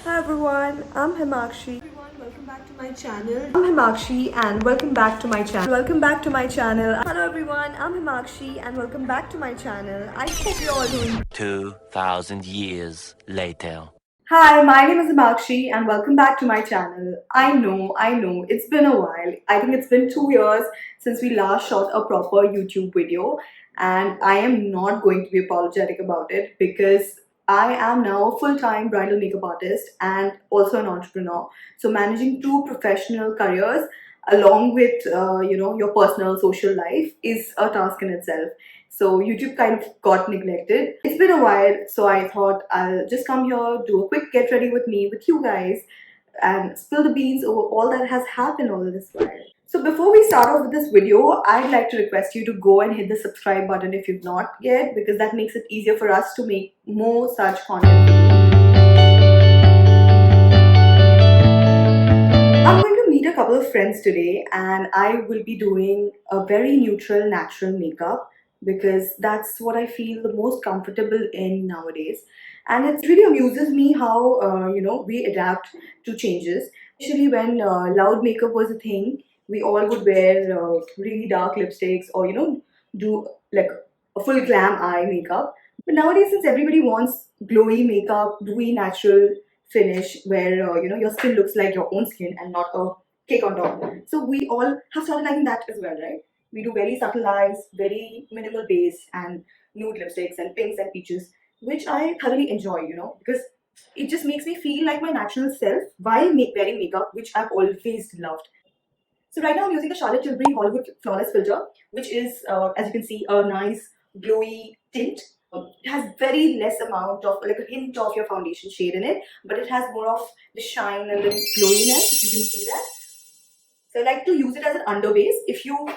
Hi everyone, I'm Himakshi. Everyone, welcome back to my channel. I'm Himakshi and welcome back to my channel. Welcome back to my channel. Hello everyone, I'm Himakshi and welcome back to my channel. I hope you're all doing 2,000 years later. Hi, my name is Himakshi and welcome back to my channel. I know, it's been a while. I think it's been 2 years since we last shot a proper YouTube video, and I am not going to be apologetic about it because I am now a full-time bridal makeup artist and also an entrepreneur. So managing two professional careers along with your personal social life is a task in itself. So YouTube kind of got neglected. It's been a while, so I thought I'll just come here, do a quick get ready with me, with you guys, and spill the beans over all that has happened all this while. So before we start off with this video, I'd like to request you to go and hit the subscribe button if you've not yet, because that makes it easier for us to make more such content for you. I'm going to meet a couple of friends today and I will be doing a very neutral, natural makeup because that's what I feel the most comfortable in nowadays. And it really amuses me how, we adapt to changes. Especially when loud makeup was a thing, we all would wear really dark lipsticks or, do like a full glam eye makeup. But nowadays, since everybody wants glowy makeup, dewy natural finish where your skin looks like your own skin and not a cake on top. So we all have started liking that as well, right? We do very subtle eyes, very minimal base, and nude lipsticks and pinks and peaches, which I thoroughly enjoy, because it just makes me feel like my natural self while wearing makeup, which I've always loved. So right now I'm using the Charlotte Tilbury Hollywood Flawless Filter, which is, as you can see, a nice glowy tint. It has very less amount of, like a hint of your foundation shade in it, but it has more of the shine and the glowiness, if you can see that. So I like to use it as an under base. If you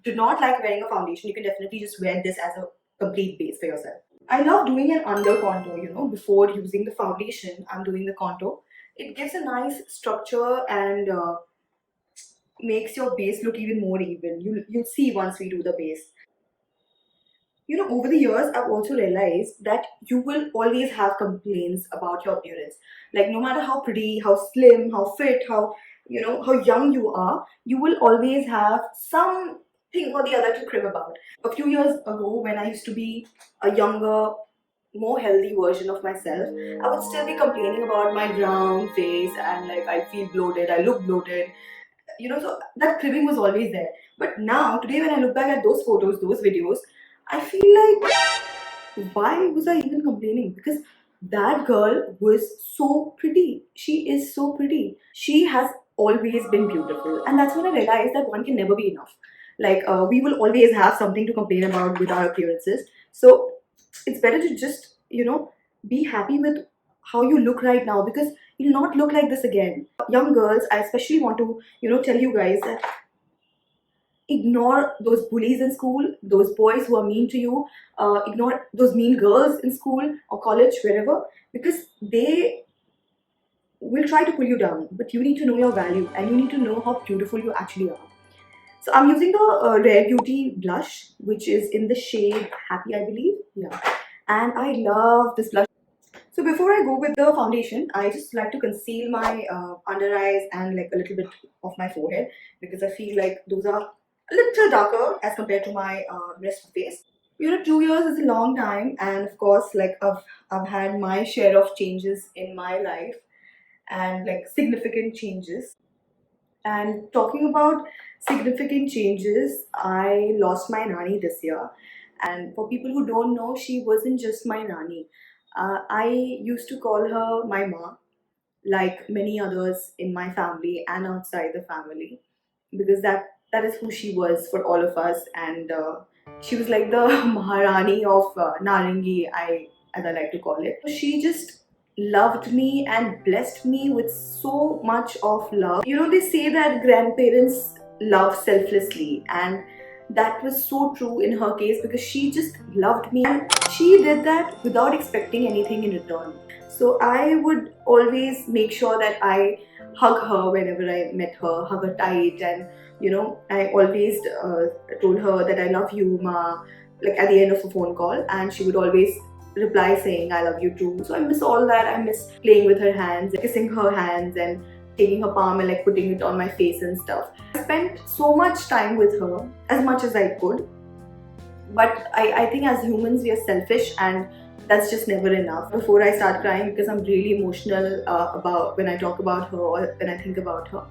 do not like wearing a foundation, you can definitely just wear this as a complete base for yourself. I love doing an under contour, before using the foundation, I'm doing the contour. It gives a nice structure and makes your base look even more even. You'll see once we do the base. Over the years, I've also realized that you will always have complaints about your appearance. Like no matter how pretty, how slim, how fit, how young you are, you will always have something or the other to crib about. A few years ago, when I used to be a younger, more healthy version of myself, I would still be complaining about my round face and like I feel bloated, I look bloated, so that cribbing was always there. But now today when I look back at those photos, those videos, I feel like, why was I even complaining? Because that girl was so pretty. She is so pretty. She has always been beautiful, and that's when I realized that one can never be enough. Like we will always have something to complain about with our appearances, so it's better to just be happy with how you look right now, because you'll not look like this again. Young girls, I especially want to tell you guys that ignore those bullies in school, those boys who are mean to you, ignore those mean girls in school or college, wherever, because they will try to pull you down. But you need to know your value and you need to know how beautiful you actually are. So I'm using the Rare Beauty blush, which is in the shade Happy, I believe. Yeah, and I love this blush. So before I go with the foundation, I just like to conceal my under eyes and like a little bit of my forehead, because I feel like those are a little darker as compared to my rest of the face. 2 years is a long time, and of course, like I've had my share of changes in my life and like significant changes. And talking about significant changes, I lost my nanny this year. And for people who don't know, she wasn't just my nanny. I used to call her my ma, like many others in my family and outside the family, because that is who she was for all of us. And she was like the Maharani of Narangi, as I like to call it. She just loved me and blessed me with so much of love. They say that grandparents love selflessly, and that was so true in her case, because she just loved me and she did that without expecting anything in return. So I would always make sure that I hug her whenever I met her, hug her tight, and I always told her that I love you, ma, like at the end of a phone call, and she would always reply saying I love you too. So I miss all that. I miss playing with her hands, kissing her hands, and taking her palm and like putting it on my face and stuff. I spent so much time with her, as much as I could. But I think as humans we are selfish, and that's just never enough. Before I start crying, because I'm really emotional about when I talk about her or when I think about her,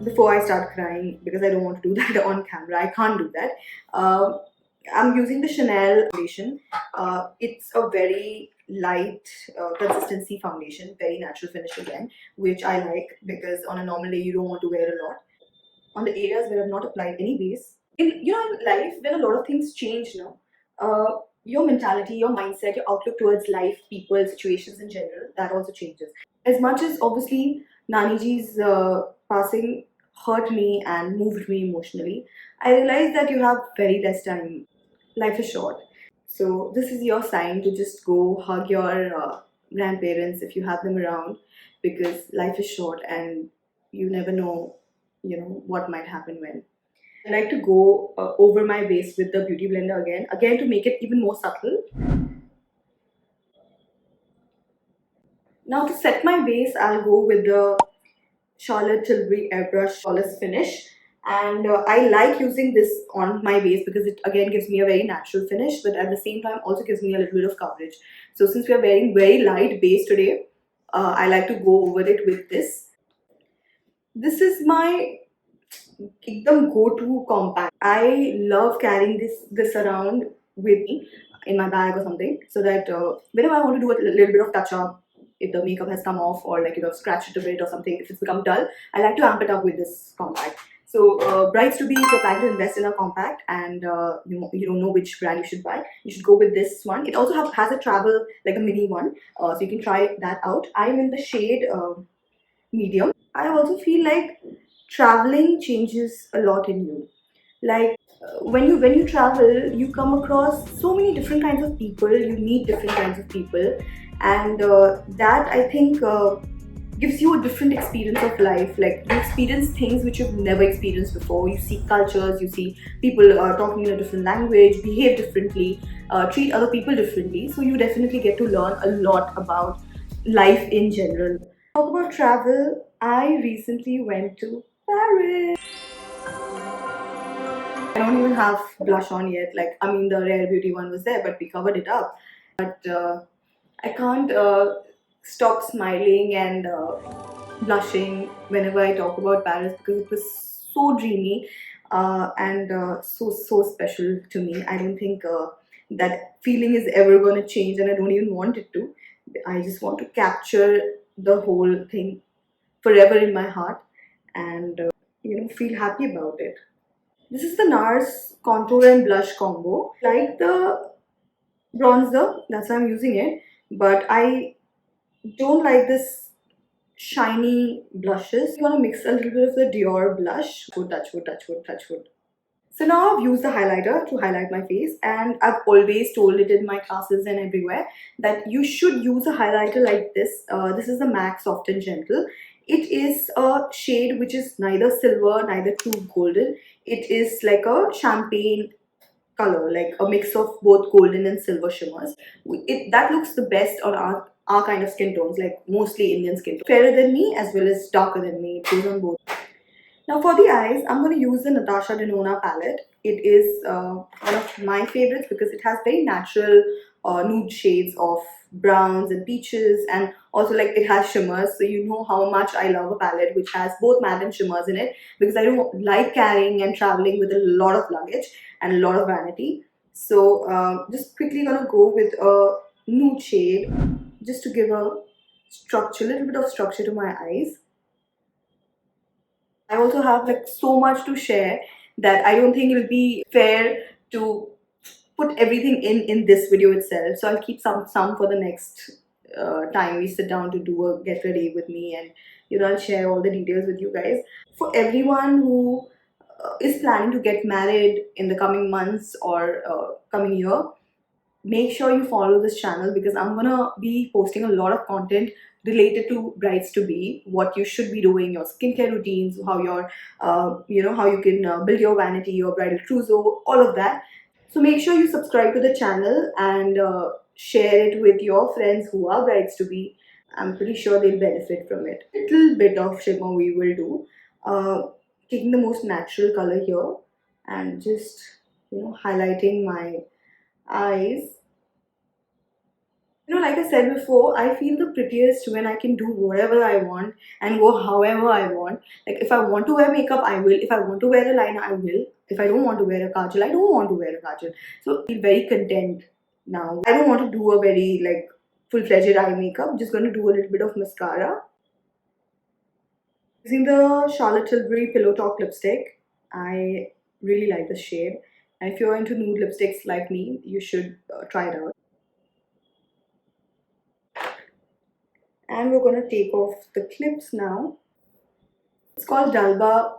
before I start crying, because I don't want to do that on camera, I can't do that. I'm using the Chanel foundation. It's a very light consistency foundation, very natural finish again, which I like because on a normal day you don't want to wear a lot. On the areas where I've not applied any base. In life, when a lot of things change now, your mentality, your mindset, your outlook towards life, people, situations in general, that also changes. As much as obviously Naniji's passing hurt me and moved me emotionally, I realized that you have very less time. Life is short. So this is your sign to just go hug your grandparents if you have them around, because life is short and you never know, what might happen when. I like to go over my base with the beauty blender again to make it even more subtle. Now to set my base, I'll go with the Charlotte Tilbury Airbrush Flawless Finish. And I like using this on my base because it again gives me a very natural finish, but at the same time also gives me a little bit of coverage. So since we are wearing very light base today, I like to go over it with this. This is my एकदम go to compact. I love carrying this around with me in my bag or something, so that whenever I want to do a little bit of touch up, if the makeup has come off or like scratch it a bit or something, if it's become dull, I like to amp it up with this compact. So brides to be, if you're planning to invest in a compact and you don't know which brand you should buy, you should go with this one. It also has a travel, like a mini one, so you can try that out. I'm in the shade medium. I also feel like traveling changes a lot in you. Like when you travel, you come across so many different kinds of people. You meet different kinds of people, and that I think gives you a different experience of life. Like you experience things which you've never experienced before. You see cultures, you see people talking in a different language, behave differently, treat other people differently. So you definitely get to learn a lot about life in general. Talk about travel. I recently went to Paris. I don't even have blush on yet. Like, I mean, the Rare Beauty one was there, but we covered it up. But I can't stop smiling and blushing whenever I talk about Paris because it was so dreamy and so special to me. I don't think that feeling is ever going to change, and I don't even want it to. I just want to capture the whole thing forever in my heart and feel happy about it. This is the NARS contour and blush combo. Like the bronzer, that's why I'm using it, but I don't like this shiny blushes. You want to mix a little bit of the Dior blush. Wood, touch wood, touch wood, touch wood. So now I've used the highlighter to highlight my face, and I've always told it in my classes and everywhere that you should use a highlighter like this. This is the MAC Soft and Gentle. It is a shade which is neither silver, neither too golden. It is like a champagne color, like a mix of both golden and silver shimmers. That looks the best on our kind of skin tones, like mostly Indian skin tones. Fairer than me as well as darker than me. It goes on both. Now for the eyes, I'm going to use the Natasha Denona palette. It is one of my favorites because it has very natural nude shades of browns and peaches, and also like it has shimmers. So you know how much I love a palette which has both matte and shimmers in it, because I don't like carrying and traveling with a lot of luggage and a lot of vanity. So just quickly going to go with a nude shade just to give a structure, little bit of structure to my eyes. I also have like so much to share that I don't think it'll be fair to put everything in this video itself. So I'll keep some for the next time we sit down to do a get ready with me, and I'll share all the details with you guys. For everyone who is planning to get married in the coming months or coming year, make sure you follow this channel because I'm gonna be posting a lot of content related to brides to be, what you should be doing, your skincare routines, how your how you can build your vanity, your bridal trousseau, all of that. So make sure you subscribe to the channel and share it with your friends who are brides to be. I'm pretty sure they'll benefit from it. Little bit of shimmer we will do. Uh, Taking the most natural color here and just highlighting my eyes. Like I said before, I feel the prettiest when I can do whatever I want and go however I want. Like if I want to wear makeup, I will. If I want to wear a liner, I will. If I don't want to wear a kajal, I don't want to wear a kajal. So I feel very content now. I don't want to do a very like full-fledged eye makeup. I'm just gonna do a little bit of mascara. Using the Charlotte Tilbury Pillow Talk lipstick. I really like the shade. And if you're into nude lipsticks like me, you should try it out. And we're gonna take off the clips now. It's called Dalba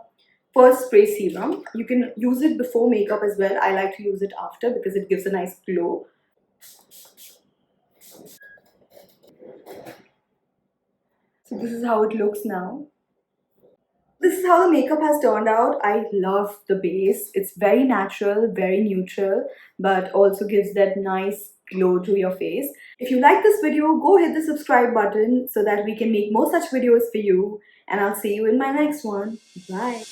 First Spray Serum. You can use it before makeup as well. I like to use it after because it gives a nice glow. So this is how it looks now. This is how the makeup has turned out. I love the base. It's very natural, very neutral, but also gives that nice glow to your face. If you like this video, go hit the subscribe button so that we can make more such videos for you. And I'll see you in my next one. Bye.